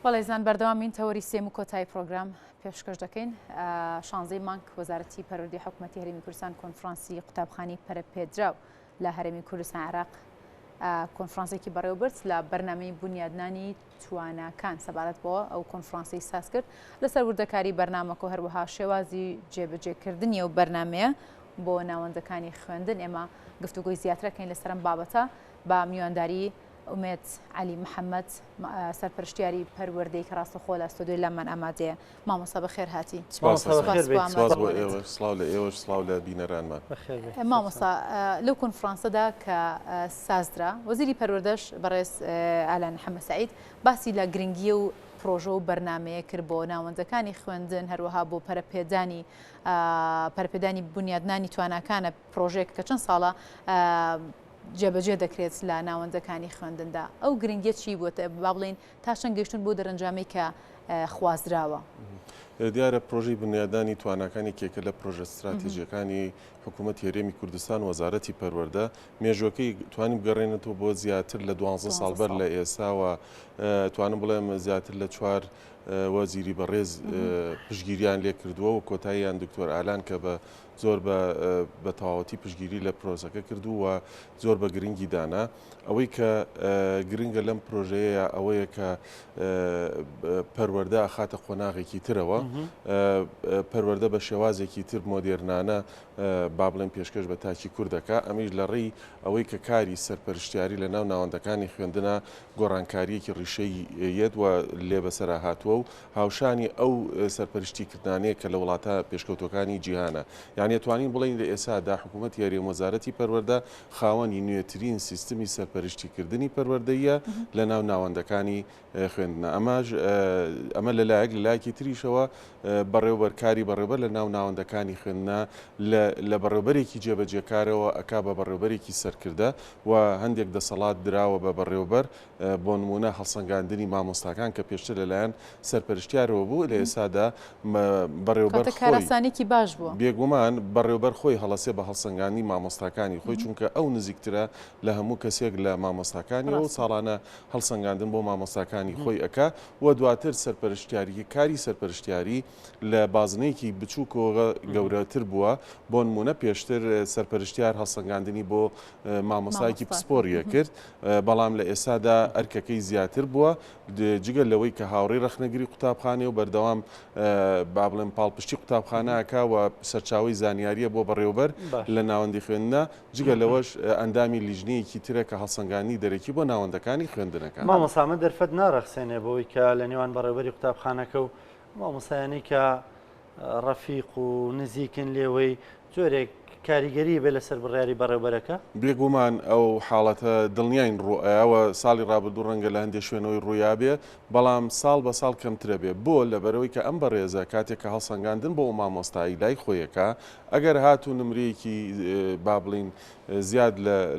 بەڵێزان بەردەوامین تەوەری سێم و کۆتایی پرۆگرام پێشکەش دەکەین. 16 مانگ وەزارەتی پەروەردەی حکوومەتی هەرێمی کوردستان کۆنفرانسی قوتابخانەی پەرەپێدراو لە هەرێمی کوردستان عێراق کۆنفرانسێکی بەڕێوەبرد لە بەرنامەی بنیادنانی تواناکان سەبارەت بۆ ئەو کۆنفرانسی ساز کرد لەسەر وردەکاری بەرنامەکە و هەروەها شێوازی جێبەجێکردنی ئەو بەرنامەیە بۆ ناوەندەکانی خوێندن. ئێمە گفتوگۆی زیاترەکەین لەسەر ئەم بابەتە بە میوانداری ئومێد علی محەممەد سەرپەرشتیاری پەروەردەی کە ڕاستەخۆ لە ستۆدیۆی لەمان ئامادەیە. مامۆستا بەخێر هاتی. سڵاو لە ئێوەش سڵاو لە بینەرانمان. مامۆستا لەو کۆنفرانسەدا کە سازدرا وەزیری پەروەردەش بەڕێز ئالان محەممەد سەعید باسی لە گرنگی و پرۆژە و بەرنمەیە کرد بۆ ناوەندەکانی خوێندن هەروەها بۆ پەرەپێدانی بنیادنانی تواناکانە پرۆژێک کە چەند ساڵە جێبەجێ دەکرێت لە ناوەندەکانی خوێندندا. ئەو گرنگیە چی بووە با بڵین تا چەند گەشتون بۆ دەرەنجامی کە خوازراوە؟ دیارە پرۆژەی بنیادانی تواناکانی کێکە لە پرۆژە استراتیژیەکانی حکوومەتی هەرێمی کوردستان وەزارەتی پەروەردە مێژوەکەی توانیم بگەڕێنێتەوە بۆ زیاتر لە 12 ساڵ بەر لە ئێساوە توانم بڵێم زیاتر لە 4 وەزیری بەڕێز پشتگیریان لێ کردووە و کۆتاییان دکتۆر ئالان کە بە زۆر بە تەواوەتی پشتگیری لە پرۆسەکە کردو و زۆر بە گرنگی دانا. ئەوەی کە گرنگە لەم پرۆژەیە ئەوەیە کە پەروەردە ئاخاتە قۆناغێکی ترەوە، پەروەردە بە شێوازێکی تر مۆدێرنانە با بڵێن پێشکەش بە تاکی کوردەکە. ئەمیش لە ڕێی ئەوەی کە کاری سەرپەرشتیاری لە ناو ناوەندەکانی خوێندنە گۆڕانکاریەکی ڕیشەی یەت و لێ بەسەرا هاتووە و هاوشانی ئەو سەرپەرشتیکردانەیە کە لە وڵاتە پێشکەوتەکانی جیهانە. یعنی توانین بڵین لە ئێسادا حکوومەتی هەرێمی وەزارەتی پەروەردە خاوەنی نوێترین سیستمی سەرپەرشتیکردنی پەروەردەیە لە ناو ناوەندەکانی خوێندنە. ئەمە لەلایەکی تریشەوە بەڕێوەبەرکاری بەڕێوەبەر لە ناو ناوەندەکانی خوێندنە لە بەڕێوەبەرێکی جێبەجێکارەوە ئەکا بە بەڕێوەبەرێکی سەرکردە و هەندێک دەسەڵات دراوە بە بەڕێوەبەر بۆ نمونە هەڵسەنگاندنی مامۆستاکان کە پێشتر لەلایەن سەرپەرشتیارەوە بوو لە ئێسادا بەڕێوەبەر کارەسانێکی باش بووە. بێگومان بەڕێوەبەر خۆی هەڵەسێ بە هەڵسەنگانی مامۆستاکانی خۆی چونکە ئەو نزیکترە لە هەموو کەسێک لە مامۆستاکانی و ساڵانە هەڵسەنگاندن بۆ مامۆستاکانی خۆی ئەکا و دواتر سەرپەرشتیاری کاری سەرپەرشتیاری لە بازنەیەکی بچووکەوە گەورەتر بووە. بۆ نمونە پێشتر سەرپەرشتیار هەڵسەنگاندنی بۆ مامۆستایەکی پسپۆریە کرد، بەڵام لە ئێسادا ئەرکەکەی زیاتر بووە جگەل لەوەی کە هاوڕێی ڕەخنەگری قوتابخانەیە و بەردەوام با بڵێن پاڵپشتی قوتابخانەکە و سەرچاوی زانیاریە بۆ بەڕێوەبەر لە ناوەندی خوێندنە جگە لەوەش ئەندامی لیژنەیەکی ترە کە هەڵسەنگانی دەرەکی بۆ ناوەندەکانی خوێندنەکە. مامۆسامە دەرفەت ناڕەخسێنێ بەوەی کە لە نێوان بەڕێوەبەری قوتابخانەکە و مامۆسایانی کە ڕەفیق و نزیکن لێوەی جۆرێک کاریگەری بێ لەسەر بڕیاری بەڕێوەبەرەکە. بێگومان ئەو حاڵەتە دڵنیاین ڕوئەوە ساڵی ڕابردوو ڕەنگە لە هەندێک شوێنەوەی ڕوویابێ، بەڵام ساڵ بە ساڵ کەمترە بێ بۆ لەبەرەوەی کە ئەم بەڕێزە کاتێک کە هەڵسەنگاندن بۆ مامۆستایی لای خۆیەکە ئەگەر هاتوو نمرەیەکی با بڵین زیاد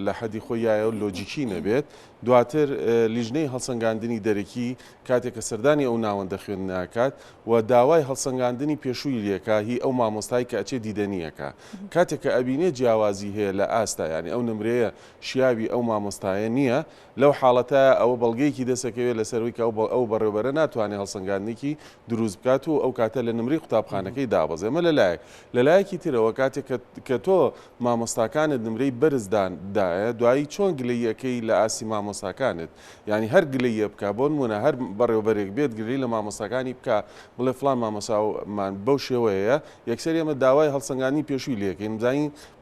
لە حەدی خۆیایە و لۆجیکی نەبێت، دواتر لیژنەی هەڵسەنگاندنی دەرەکی کاتێک کە سەردانی ئەو ناوەندە خوێندناکات و داوای هەڵسەنگاندنی پێشووی لێکا هی ئەو مامۆستای کە ئەچێ دیدەنیەکە کاتێک کە ئەبینێ جیاوازی هەیە لە ئاستا، ینی ئەو نمرەیە شیاوی ئەو مامۆستایە نییە، لەو حاڵەتە ئەوە بەڵگەیەکی دەسەکەوێت لەسەروی کە ئەو بەڕێوەبەرە ناتوانێت هەڵسەنگاندنیکی دروست بکات و ئەو کاتە لە نمری قوتابخانەکەی دابەزێ. ئەمە لەلایەکی ترەوە کاتێک کە تۆ مامۆستاکانت نمرەی بەرزدایە دوایی چۆن گلەیەکەی لە ئاسی مامۆستاکانت، ینی هەر گلەیە بکە بۆ نمونە هەر بەڕێوەبەرێک بێت گلەی لە مامۆستاکانی بکە بڵێ فڵان مامۆستامان بەو شێوەیە یەکسەر ئێمە داوای هەڵسەنگانی پێشووی لێکەین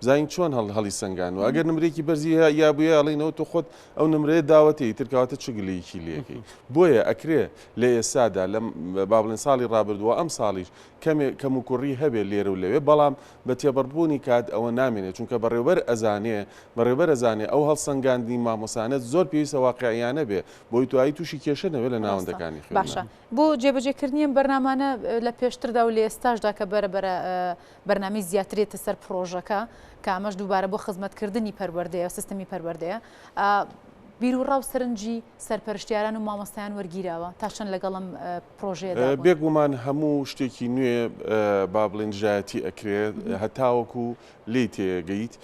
بزانین چۆن هەڵی سەنگان و ئەگەر نمرێکی بەرزی یا بووە ئەڵێنەوە تۆ خۆت ئەو نمرەیە داوەتی ترکاواتە چ گلەیەکی لێکەی. بۆیە ئەکرێ لە ئێسادا لە با بڵێن ساڵی ڕابردووە ئەم ساڵیش کەم و کوڕی هەبێت لێرە و لەوێ، بەڵام بە تێبەڕبوونی کات ئەوە نامێنێت چونکە بەڕێوەبەر ئەزانێ ئەو هەڵسەنگاندنی مامۆسانەت زۆر پێویستە واقعیانە بێ بۆی توایی تووشی کێشە نەوێت لە ناوەندەکانی خوێندن. باشە بۆ جێبەجێکردنی بەرنامانە لە پێشتردا و لە ئێستاشدا کە بەرەبەرە بەرنامی زیاترێتە سەر پرۆژەکە کە ئەمەش دووبارە بۆ خزمەتکردنی پەروەردەیە سیستەمی پەروەردەیە بیر و ڕاو سەرنجی سەرپەرشتیاران و مامۆستایان وەرگیراوە تا چەند لەگەڵم پرۆژەیەدا بێگومان هەموو شتێکی نوێ با بڵێن ژایەتی ئەکرێت هەتاوەکو لی تێگەیت.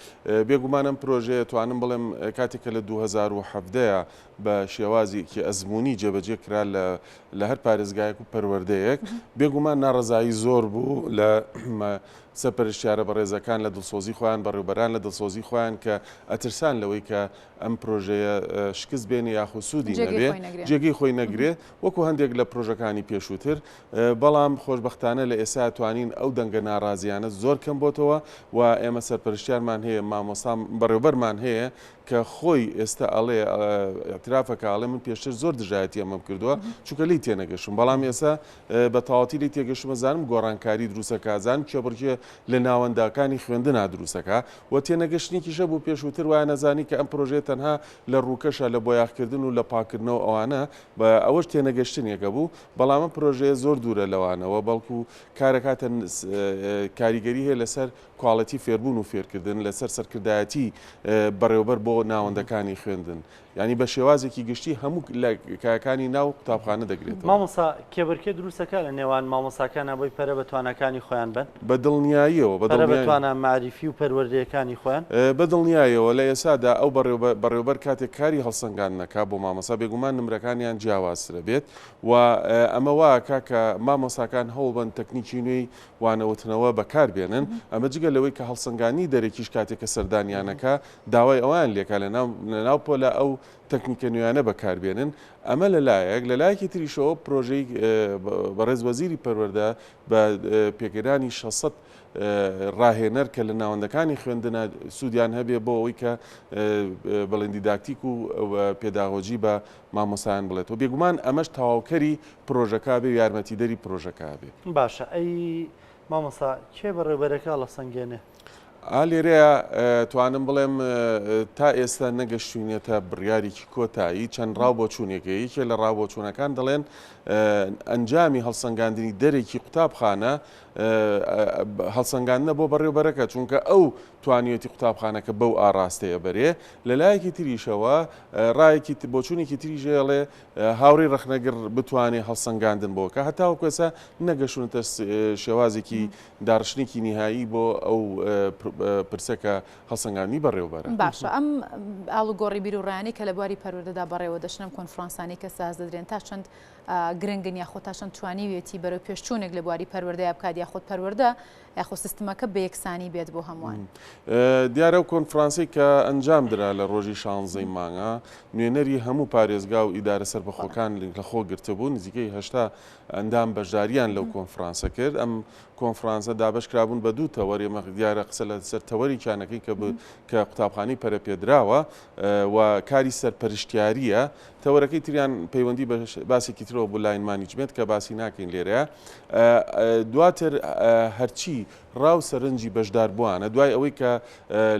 بێگومانم پرۆژەیە توانم بڵێم کاتێکە لە 2017 بە شێوازێکی ئەزمموی جێبەجێ کرا لە هەر پارێزگایەک و پەروەردەیەک بێگومان ناڕزایی زۆر بوو لە سەرپەرشتیارە بەڕێزەکان لە دڵسۆزی خۆیان بەڕێوبەران لە دڵسۆزی خۆیان کە ئەترسان لەوەی کە ئەم پرۆژەیە شکست بێنی یاخود سوودی نەبێ جێگەی خۆی نەگرێت وەکو هەندێک لە پرۆژەکانی پێشووتر بەڵام خۆشببختانە لە ئێستا توانین ئەو دەنگە ناڕازیانە زۆر کەم بۆتەوە و ئێمە سەرپەرشتیارمان هەیە مامۆستا بەڕێوبەرمان هەیە کە خۆی ئێستا ئەڵێ اعترافەکە ئاڵێ من پێشتر زۆر دژایەتی ئەمەم کردووە چونکە لی تێنەگەشم بەڵام ئێستا بە تەواوەتی لی تێگەشتمە زانم گۆڕانکاری دروستەکازان کێبڕکێ لە ناوەنداکانی خوێندنا دروستەکە و تێنەگەشتنیکیشە بوو پێشووتر وایە نەزانی کە ئەم پرۆژێت تەنها لە ڕووکەشە لە بۆیاغکردن و لە پاکردنەوە ئەوانە بە ئەوەش تێنەگەشتنیەکە بوو بەڵام ئەم پرۆژەیە زۆر دوورە لەوانەوە بەڵکو کارەکاتە کاریگەری هەیە لەسەر کواڵەتی فێربوون و فێرکردن لەسەر سەرکردایەتی بەڕێوەبەر بۆ ناوەندەکانی خوێندن ینی بە شێوازێکی گشتی هەموو کایەکانی ناو قوتابخانە دەگرێتەوە. مامۆستا کێبرکێ دروستەکە لە نێوان مامۆساکانە بۆی پەرە بە توانەکانی خۆیان بن بە دڵنیاییەوە بەتوانە معریفی و پەروەردەیەکانی خۆیان بە دڵنیاییەوە لە ئێسادا ئەو بەڕێوەبەر کاتێک کاری هەڵسەنگان نەکا بۆ مامۆستا بێگومان نمرەکانیان جیاوازترە بێت و ئەمە وایە کە مامۆساکان هەوڵبن تەکنیکی نوێی وانەوتنەوە بەکار بێنن ئەمە جگە لەوەی کە هەڵسەنگانی دەرێکیش کاتێککە سەردانیانەکە داوای ئەوان لێکا لە ناو پۆلە ئەو تەکنیکە نوێیانە بەکاربێنن ئەمە لەلایەک لەلایەکی تریشەوە پرۆژەی بەڕێز وەزیری پەروەردە بە پێگەرانی 600 ڕاهێنەر کە لە ناوەندەکانی خوێندنە سوودیان هەبێ بۆ ئەوەی کە بەڵێن دیداکتیک و پێداغۆجی بە مامۆسایان بڵێتەوە بێگومان ئەمەش تەواوکەری پرۆژەکە بێ یارمەتیدەری پرۆژەکە بێ. باشە ئەی مامۆستا کێ بەڕێوەبەرەکە لە سەنگێنێ؟ لێرەیە توانم بڵێم تا ئێستا نەگەشتوینێتە بڕیارێکی کۆتایی چەند ڕاوبۆچوونێکە یەکێ لە ڕاوبۆچوونەکان دەڵێن ئەنجامی هەڵسەنگاندنی دەرێکی قوتابخانە هەڵسەنگاندنە بۆ بەڕێوەبەرەکە چونکە ئەو توانیەتی قوتابخانەکە بەو ئاراستەیە بەرێ لەلایەکی تریشەوە ڕایەکی بۆچوونێکی تریژێڵێ هاوڕێی ڕەخنەگر بتوانێت هەڵسەنگاندن بۆکە هەتاو کەسە نەگەشتونەتە شێوازێکی داڕشتێکی نهایی بۆ ئەو پرسەکە هەڵسەنگاندنی بەڕێوەبەرە. باشە ئەم ئاڵوگۆڕی بیرروڕیانی کە لە بواری پەروەردەدا بەڕێوە دەچنم کۆنفرانسانی کە ساز دەدرێن تا چەند گرنگن یاخۆ تا چەند توانیوێتی بەرەو پێشچوونێک لە بواری پەروەردەیە بکات یاخۆ پەروەردە یاخۆ سیستمەکە بە یەکسانی بێت بۆ هەمووان. دیارە و کۆنفرانسی کە ئەنجام درا لە ڕۆژی 16 مانگە نوێنەری هەموو پارێزگا و ئیدارە سەربەخۆکان لە خۆ گرتبوو نزیکەی 80 ئەندام بەشداریان لەو کۆنفرانسە کرد ئەم کۆنفرانسە دابشکرابوون بە دوو تەوەری ئێمە دیارە قسە لە سەر تەوەری کانەکەی کە قوتابخانەی پەرەپێدراوە و کاری سەرپەرشتیاریە تەوەرەکەی تریان پەیوەندی باسێکی ترەوە بۆ لاین مانیجمنت کە باسی ناکەین لێرەیە دواتر هەرچی ڕاو سەرنجی بەشدار بووانە دوای ئەوەی کە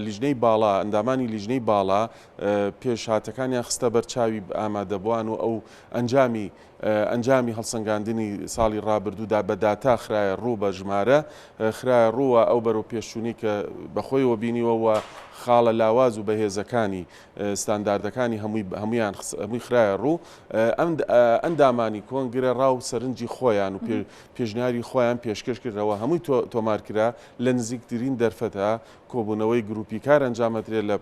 لیژنەی باڵا ئەندامانی لیژنەی باڵا پێشهاتەکانیان خستە بەرچاوی ئامادەبووان و ئەو ئەنجامی هەڵسەنگاندنی ساڵی ڕابردوودا بە داتا خرایە ڕوو بە ژمارە خرایە ڕووە ئەو بەرەو پێشچوونی کە بەخۆیەوە بینیوە خاڵە لاواز و بەهێزەکانی ستانداردەکانی هەمووی خرایە ڕوو ئەندامانی کۆنگرە ڕاو سەرنجی خۆیان و پێشنیاری خۆیان پێشکەش کردەوە هەمووی تۆمارکرا لە نزیکترین دەرفەتە کۆبوونەوەی گروپی کار ئەنجامەدرێت لە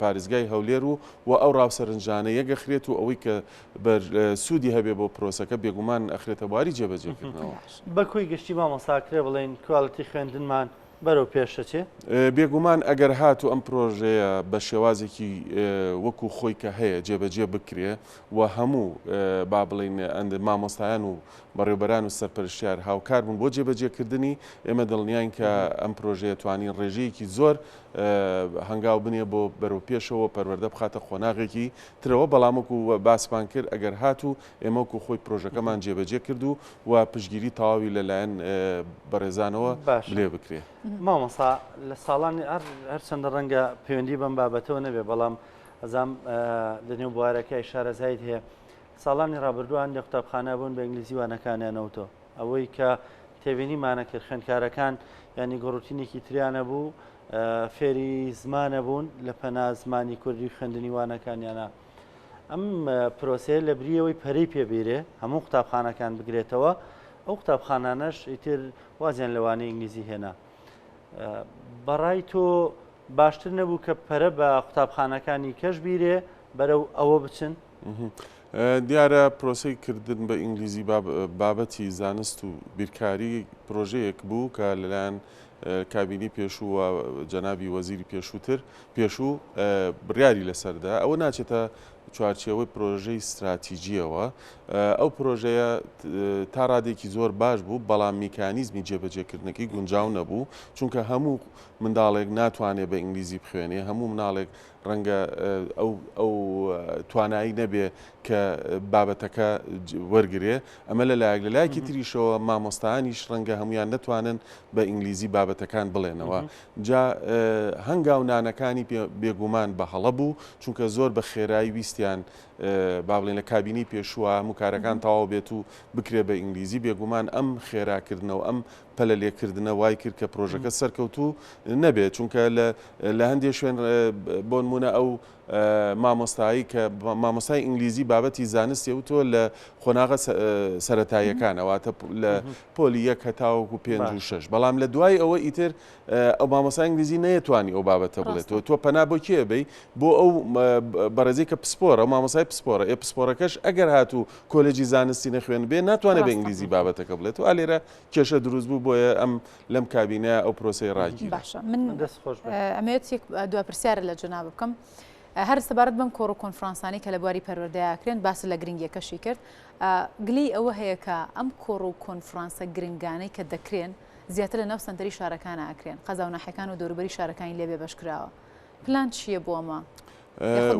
پارێزگای هەولێر و ئەو ڕاوسەرنجانە یەگەخرێت و ئەوەی کە سوودی هەبێ بۆ پرۆسەکە بێگومان ئەخرێتە بواری جێبەجێکردنەوە. بەکوی گشتی مامۆستاکرێ بڵێن کوالتی خوێندنمان بەرەو پێشەچێ بێگومان ئەگەر هاتو ئەم پرۆژەیە بە شێوازێکی وەکو خۆی کە هەیە جێبەجێ بکرێ و هەموو با بڵین مامۆستایان و بەڕێوەبەران و سەرپەرشتیار هاوکار بوون بۆ جێبەجێکردنی ئێمە دڵنیان کە ئەم پرۆژەیە توانین ڕێژەیەکی زۆر هەنگاو بنێ بۆ بەرەو پێشەوە پەروەردە بخاتە خۆناغێکی ترەوە بەڵامەکو باسمان کرد ئەگەر هاتو ئێمەکو خۆی پرۆژەکەمان جێبەجێ کردو و پشگیری تەواوی لەلایەن بەڕێزانەوە لێ بکرێ. مامۆستا لە ساڵانی هەرچەندە ڕەنگە پەیوەندی بەم بابەتەوە نەبێ بەڵام ئەزام لەنێو بوارەکەی شارەزایت هەیە ساڵانی ڕابردووان لە قوتابخانە بوون بە ئینگلیزی وانەکانیانەوتۆ ئەوەی کە تێبینیمانە کرد خوێندکارەکان ینی گۆڕوتینێکی تریانە بوو فێری زمانە بوون لە پەنا زمانی کوردی خوێندنی وانەکانیانە ئەم پرۆسەیە لە بریەوەی پەرەی پێبیرێ هەموو قوتابخانەکان بگرێتەوە ئەو قوتابخانانەش ئیتر وازیان لەوانەی ئینگلیزی هێنا بەڕای تۆ باشتر نەبوو کە پەرە بە قوتابخانەکانی کەش بیرێ بەرەو ئەوە بچن دیارە پرۆسی کردن بە ئینگلیزی بابەتی زانست و بیرکاری پرۆژەیەک بوو کە لەلایەن کابینی پێشوو و جەنابی وەزیری پێشوو بڕیاری لەسەردا ئەوە ناچێتە چوارچێوەی پرۆژەی استراتیژیەوە. ئەو پرۆژەیە تا ڕادێکی زۆر باش بوو، بەڵام میکانیزمی جێبەجێکردنەکەی گونجاو نەبوو، چونکە هەموو منداڵێک ناتوانێت بە ئینگلیزی بخوێنێ، هەموو مناڵێک ڕەنگە ئەو توانایی نەبێ کە بابەتەکە وەرگێ. ئەمە لەلایەک لەلایەکی تریشەوە مامۆستایانیش ڕەنگە هەمویان نەتوانن بە ئینگلیزی بابەتەکان بڵێنەوە. جا هەنگاونانەکانی بێگومان بە هەڵە بوو، چونکە زۆر بە خێرایی ویستیان با بڵێن لە کابینی پێشووە هەموو کارەکان تەواو بێت و بکرێ بە ئینگلیزی. بێگومان ئەم خێراکردنەوە ئەم پەلە لێکردنە وای کرد کە پرۆژەکە سەرکەوتوو نەبێت، چونکە لە هەندێک شوێن بۆ نمونە ئەو مامۆستایی کە مامۆستای ئینگلیزی بابەتی زانستی و تۆ لە خۆناغە سەرەتاییەکانەوەتە لە پۆلی 1 هەتاوەکو 5 و 6، بەڵام لە دوای ئەوە ئیتر ئەو مامۆستای ئینگلیزی نەیەتوانی ئەو بابەتە بڵێتەوە. تۆ پەنا بۆ کێبەی بۆ ئەو بەڕێزەی کە پسپۆرە مامۆستای پسپۆرە پسپۆرەکەش ئەگەر هاتوو کۆلێجی زانستی نەخوێن بێ ناتوانێت بە ئینگلیزی بابەتەکە بڵێت و ئالێرە کێشە دروست بوو، بۆیە ئەم لەم کابینە ئەو پرۆسەی ڕاگیرە. باشە من ئەمەوێت دو پرسیارە لە جەناب بکەم. هەر سەبارەت بەم کۆڕ و کۆنفرانسانی کە لە بواری پەروەردەیەکرێن باس لە گرنگیەکەشی کرد. گلی ئەوە هەیە کە ئەم کۆڕ و کۆنفرانسە گرنگانەی کە دەکرێن زیاتر لە ناو سنتەری شارەکان ئاکرێن، قەزا و ناحیەکان و دەوروبەری شارەکانی لێبێ بەشکراوە. پلان چییە بۆ ئەمە؟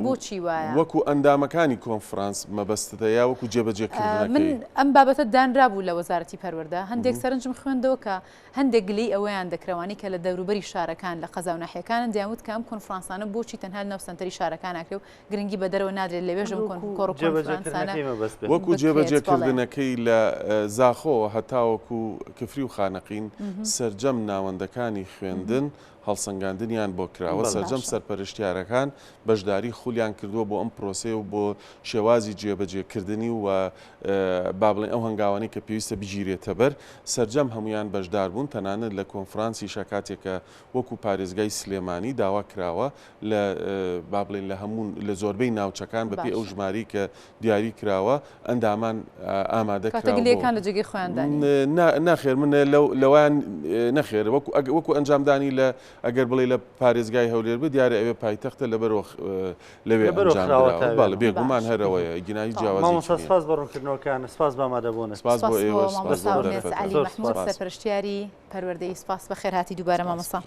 بۆچی وایە؟ وەکو ئەندامەکانی کۆنفرانس مەبەستەیە وەکو جێبەجێکردنەکەی. من ئەم بابەتە دانرابوو لە وەزارەتی پەروەردە، هەندێک سەرنجم خوێندەوە کە هەندێک گلی ئەوەیان دەکرێوانی کە لە دەوروبەری شارەکان لە قەزا و ناحیەکانن دیاموت کە ئەم کۆنفرانسانە بۆچی تەنها ناو سنتەری شارەکان ئاکرێ و گرنگی بە دەرەوە نادرێت لەوێژم کۆڕ و کۆنفرانسانە وەکو جێبەجێکردنەکەی لە زاخۆ هەتاوەکو کفری و خانەقین سەرجەم ناوەندەکانی خوێندن هەڵسەنگاندنیان بۆ کراوە، سەرجەم سەرپەرشتیارەکان بەشداری خولیان کردووە بۆ ئەم پرۆسێ و بۆ شێوازی جێبەجێکردنی و با بڵێن ئەو هەنگاوانی کە پێویستە بگیرێتە بەر. سەرجەم هەمویان بەشدار بوون، تەنانەت لە کۆنفرانسی شەکاتێکە وەکو پارێزگای سلێمانی داوا کراوە لە با بڵێن لە هەموو لە زۆربەی ناوچەکان بەپێی ئەو ژماری کە دیاری کراوە ئەندامان ئامادە کاتەگلەکان لە جێگەی خۆیاندانی ناخێر من لەوان نەخێر وەکو ئەنجامدانی لە ئەگەر بڵێ لە پارێزگای هەولێر بێ دیارە ئەوێ پایتەختە لەبەرەوە لەوێ ئەنجامدراوە بێگومان هەرەوەیە گینایی جیاوازی. سپاس بە ڕوونکردنەوەکان، سپاس بە ئامادەبوون، سپاس بۆ ئێوە، مامۆستا عەلی مەحموود سەرپەرشتیاری پەروەردەی. سپاس بە خێرهاتی دووبارە مامۆستا.